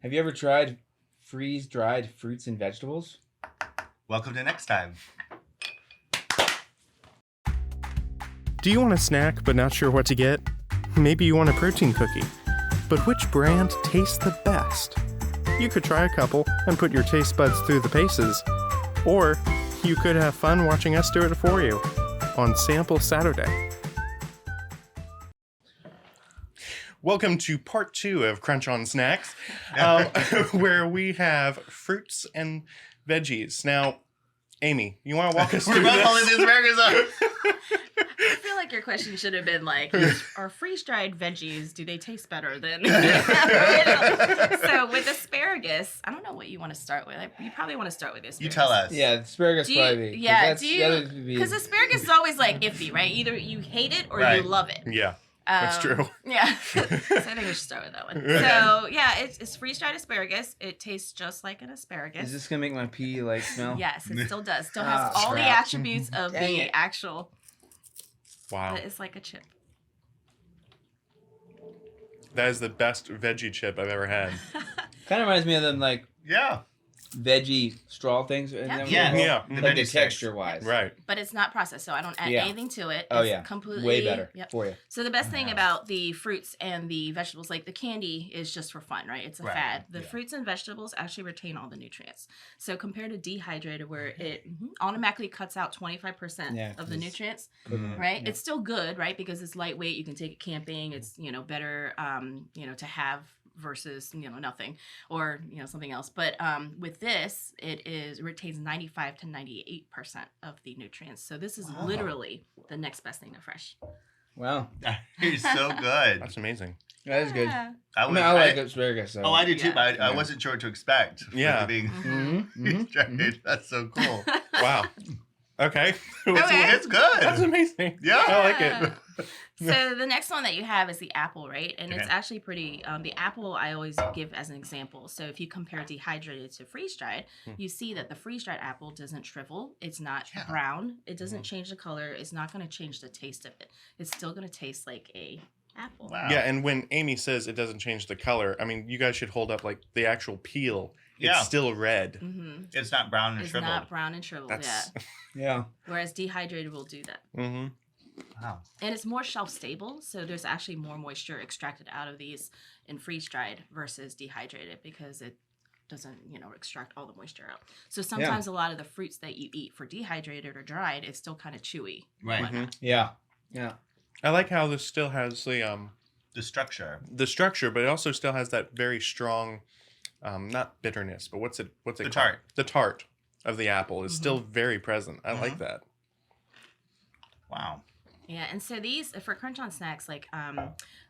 Have you ever tried freeze-dried fruits and vegetables? Welcome to next time. Do you want a snack but not sure what to get? Maybe you want a protein cookie. But which brand tastes the best? You could try a couple and put your taste buds through the paces. Or you could have fun watching us do it for you on Sample Saturday. Welcome to part 2 of Crunch on Snacks, where we have fruits and veggies. Now, Amy, you want to walk us through this? We're about holding the asparagus up. I feel like your question should have been like, are freeze-dried veggies, do they taste better than... So with asparagus, I don't know what you want to start with. You probably want to start with asparagus. You tell us. Yeah, asparagus probably. Yeah, because asparagus is always like iffy, right? Either you hate it or you love it. Yeah. That's true. Yeah. So I think we should start with that one. So yeah, it's freeze-dried asparagus. It tastes just like an asparagus. Is this gonna make my pee smell? Yes, it still does. Still has all the attributes of the actual. Wow. But it's like a chip. That is the best veggie chip I've ever had. Kind of reminds me of them veggie straw things. Yeah. Like the texture-wise. Right. But it's not processed, so I don't add anything to it. Oh, it's completely way better for you. So the best thing about the fruits and the vegetables, like the candy, is just for fun, right? It's a fad. The fruits and vegetables actually retain all the nutrients. So compared to dehydrated, where it automatically cuts out 25% of the nutrients, right? Yeah. It's still good, right? Because it's lightweight. You can take it camping. It's better, to have versus nothing or something else. But with this, it retains 95 to 98% of the nutrients. So this is literally the next best thing to fresh. Wow, It's so good. That's amazing. That is good. I like asparagus. So. Oh, I do too, but I wasn't sure what to expect. Yeah. Being That's so cool. Wow. Okay. It's good. That's amazing. Yeah. I like it. So the next one that you have is the apple, right? And it's actually pretty, the apple I always give as an example. So if you compare dehydrated to freeze-dried, you see that the freeze-dried apple doesn't shrivel. It's not brown. It doesn't change the color. It's not going to change the taste of it. It's still going to taste like a apple. Wow. Yeah, and when Amy says it doesn't change the color, I mean, you guys should hold up like the actual peel. It's still red. Mm-hmm. It's not brown and shriveled. It's not brown and shriveled, Yeah. Whereas dehydrated will do that. Mm-hmm. Wow. And it's more shelf stable, so there's actually more moisture extracted out of these in freeze-dried versus dehydrated because it doesn't, extract all the moisture out. So sometimes a lot of the fruits that you eat for dehydrated or dried, it's still kind of chewy. Right. Mm-hmm. Yeah. I like how this still has the structure. The structure, but it also still has that very strong, not bitterness, but what's it called? Tart. The tart of the apple is still very present. I like that. Wow. Yeah, and so these, for Crunch on Snacks, like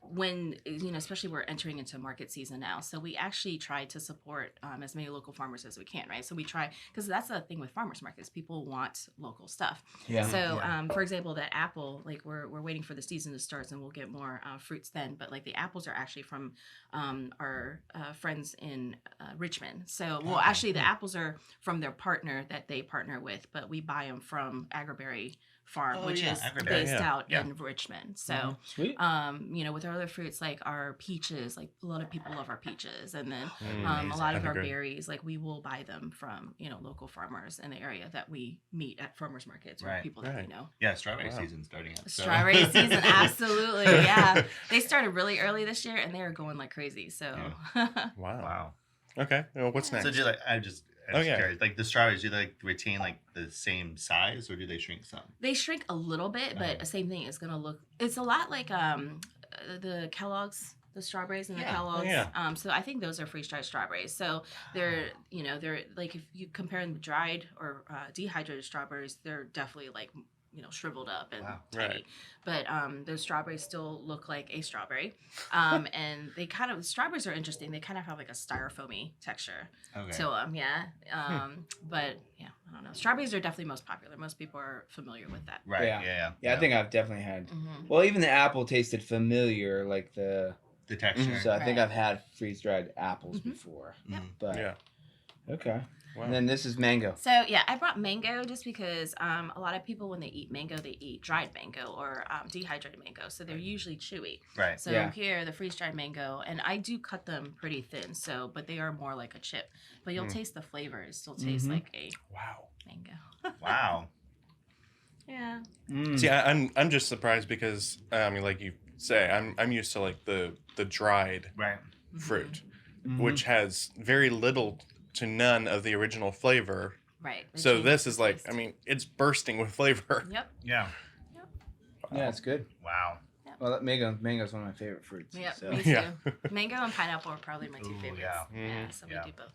when, especially we're entering into market season now, so we actually try to support as many local farmers as we can, right? So we try, because that's the thing with farmers markets, people want local stuff. Yeah. So, for example, that apple, like we're waiting for the season to start and we'll get more fruits then, but like the apples are actually from our friends in Richmond. So, well, actually the apples are from their partner that they partner with, but we buy them from Agriberry Farm, which is based out in Richmond. So, Sweet. With our other fruits, like our peaches, like a lot of people love our peaches. And then a lot of our berries, like we will buy them from, local farmers in the area that we meet at farmers markets or people that we know. Yeah, strawberry season's starting up. Strawberry season, absolutely. Yeah. They started really early this year and they are going like crazy. So, Wow. Okay. Well, what's next? So do you like, I'm just curious. Like the strawberries, do they like retain like the same size or do they shrink some? They shrink a little bit, but the same thing is going to look, it's a lot like the Kellogg's, the strawberries and the Kellogg's. Yeah. So I think those are freeze-dried strawberries. So they're, they're like, if you compare them to dried or dehydrated strawberries, they're definitely like, shriveled up and tiny. Right. But those strawberries still look like a strawberry. And they strawberries are interesting. They kind of have like a styrofoamy texture to them, But I don't know. Strawberries are definitely most popular. Most people are familiar with that. Right. Yeah, I think I've definitely had. Well, even the apple tasted familiar, like the texture. So I think I've had freeze-dried apples before. But Okay. Wow. And then this is mango. So yeah, I brought mango just because a lot of people when they eat mango, they eat dried mango or dehydrated mango, so they're usually chewy. Right. So Yeah. here, the freeze dried mango, and I do cut them pretty thin, so but they are more like a chip. But you'll taste the flavor; it still tastes like a Wow. mango. Wow. Yeah. Mm. See, I'm just surprised because I mean, like you say, I'm used to like the dried Right. fruit, Mhm. which has very little to none of the original flavor. Right. It So changes this the is like, taste. I mean, it's bursting with flavor. Yep. Yeah. Yeah, it's good. Wow. Well, mango's one of my favorite fruits. Yep. So. Me too. Yeah. Mango and pineapple are probably my two Ooh, favorites. yeah. Yeah. So Yeah. we do both.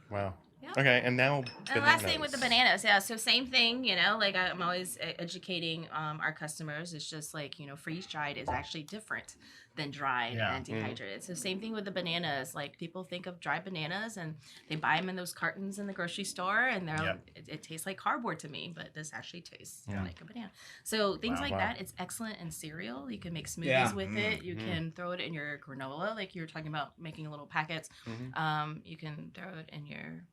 Wow. Yep. Okay, and now And the last thing with the bananas, yeah. So same thing, like I'm always educating our customers. It's just like, freeze dried is actually different than dried Yeah. and dehydrated. So same thing with the bananas. Like people think of dried bananas and they buy them in those cartons in the grocery store and they're Yep. it tastes like cardboard to me, but this actually tastes Yeah. like a banana. So things Wow. like Wow. that, it's excellent in cereal. You can make smoothies Yeah. with it. You Mm. can throw it in your granola, like you were talking about making little packets. Mhm. You can throw it in your,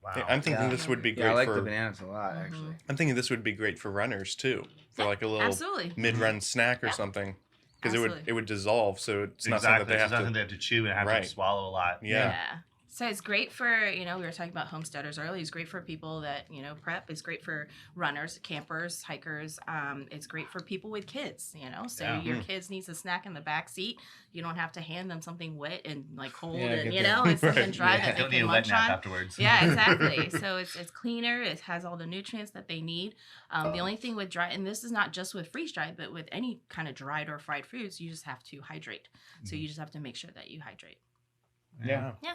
Wow. Yeah, I'm thinking Yeah. this would be great Yeah, I like for. the bananas a lot, Mhm. actually. I'm thinking this would be great for runners too, for Yeah, like a little absolutely. mid-run snack or Yeah. something, because Absolutely. it would dissolve, so it's not something Exactly. that they It's have nothing to. they have to chew and have Right. to swallow a lot. Yeah. So it's great for, we were talking about homesteaders earlier. It's great for people that, prep. It's great for runners, campers, hikers. It's great for people with kids, So Yeah. your kids needs a snack in the back seat. You don't have to hand them something wet and like cold Yeah, and, get that. and something Right. dry Yeah. that Don't they need can a wet munch nap on. afterwards. Yeah, exactly. So it's cleaner. It has all the nutrients that they need. The only thing with dry, and this is not just with freeze dried, but with any kind of dried or fried foods, you just have to hydrate. So you just have to make sure that you hydrate. Yeah. Yeah.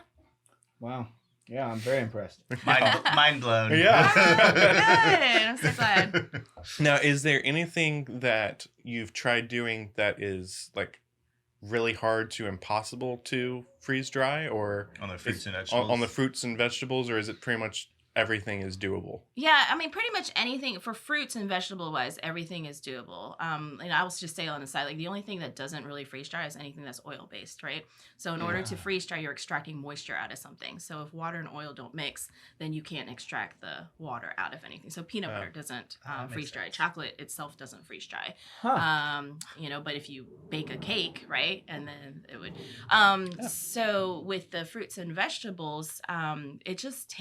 Wow. Yeah, I'm very impressed. Mind blown. Yeah. Good. I'm so glad. Now, is there anything that you've tried doing that is like really hard to impossible to freeze dry, or On the fruits and on vegetables. the fruits and vegetables, or is it pretty much everything is doable? Yeah, I mean, pretty much anything for fruits and vegetable wise, everything is doable. And I will just say on the side, like the only thing that doesn't really freeze dry is anything that's oil based, right? So in order to freeze dry, you're extracting moisture out of something. So if water and oil don't mix, then you can't extract the water out of anything. So peanut butter doesn't that makes freeze dry. sense. Chocolate itself doesn't freeze dry. Huh. But if you bake a cake, right, and then it would. So with the fruits and vegetables, it just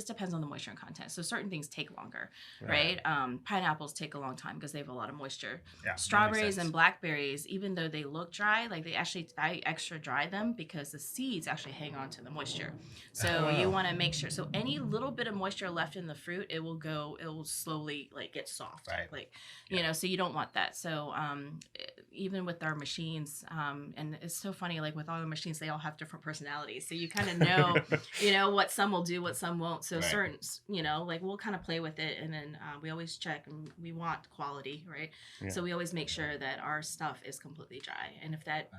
depends on the moisture content. So certain things take longer, right? Pineapples take a long time because they have a lot of moisture. Yeah, that makes Strawberries sense. and blackberries, even though they look dry, like I extra dry them because the seeds actually hang on to the moisture. So you want to make sure. So any little bit of moisture left in the fruit, it will slowly like get soft, Right. like so you don't want that. So even with our machines, and it's so funny, like with all the machines, they all have different personalities. So you kind of know, what some will do, what some won't. So Right. certain, like we'll kind of play with it, and then we always check, and we want quality, right? Yeah. So we always make sure that our stuff is completely dry, and if that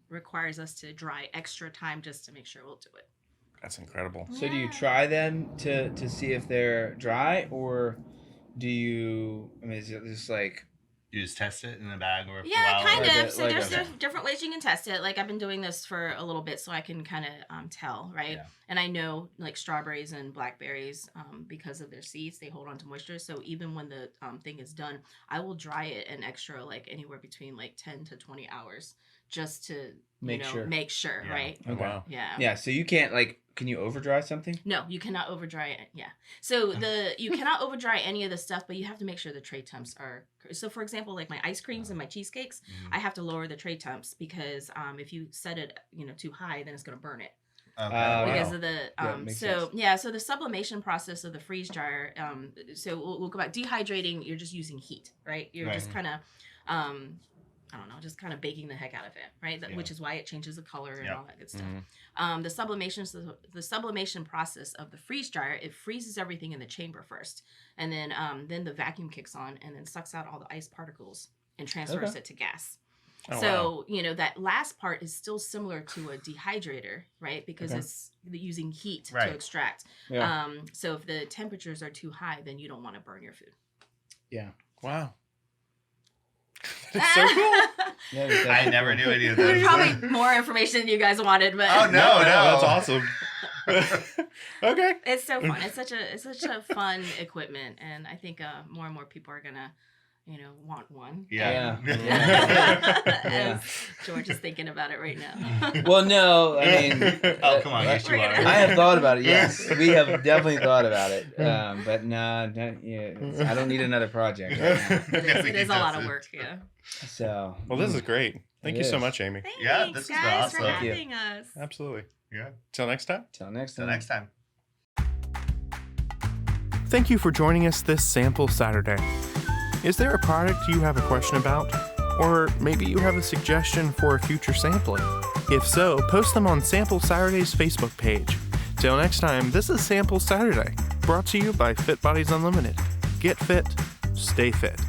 requires us to dry extra time just to make sure, we'll do it. That's incredible. So do you try them to see if they're dry, or do you? I mean, is it just like? You just test it in the bag or Yeah, Like kind a- of. So like there's a- different ways you can test it. Like I've been doing this for a little bit, so I can kind of tell, right? Yeah. And I know like strawberries and blackberries, because of their seeds, they hold on to moisture. So even when the thing is done, I will dry it an extra like anywhere between like 10 to 20 hours just to Make sure. make sure, Yeah. right? Okay. Wow. Yeah. Yeah. So you can't like. Can you over dry something? No, you cannot over dry it. Yeah. So you cannot over dry any of the stuff, but you have to make sure the tray temps are. So for example, like my ice creams and my cheesecakes, I have to lower the tray temps because if you set it too high, then it's gonna burn it Okay. because wow. of the Yeah, makes so sense. yeah. So the sublimation process of the freeze dryer. So we'll go back. Dehydrating, you're just using heat, right? You're just kind of. I don't know, just kind of baking the heck out of it, right? Yeah. Which is why it changes the color and Yep. all that good stuff. Mhm. The sublimation process of the freeze dryer, it freezes everything in the chamber first, and then the vacuum kicks on and then sucks out all the ice particles and transfers Okay. it to gas. Oh, So that last part is still similar to a dehydrator, right? Because Okay. it's using heat Right. to extract. Yeah. So if the temperatures are too high, then you don't want to burn your food. Yeah. Wow. That's so cool. Yeah, that's- I never knew any of There's those. probably more information than you guys wanted, but Oh, no. That's awesome. Okay. It's so fun. It's such a fun equipment, and I think more and more people are gonna, want one. Yeah. Yeah. As George is thinking about it right now. Well, no, I mean, Oh, come on, yes you are. I have thought about it. Yes, we have definitely thought about it. But no, I don't need another project right now. It is a lot of work. Yeah. So. Well, this is great. Thank you so much, Amy. Thanks, Yeah, this has been guys, awesome. for Thank you. having us. Absolutely. Yeah. Till next time. Till next Till time. next time. Thank you for joining us this Sample Saturday. Is there a product you have a question about? Or maybe you have a suggestion for a future sampling? If so, post them on Sample Saturday's Facebook page. Till next time, this is Sample Saturday, brought to you by Fit Bodies Unlimited. Get fit, stay fit.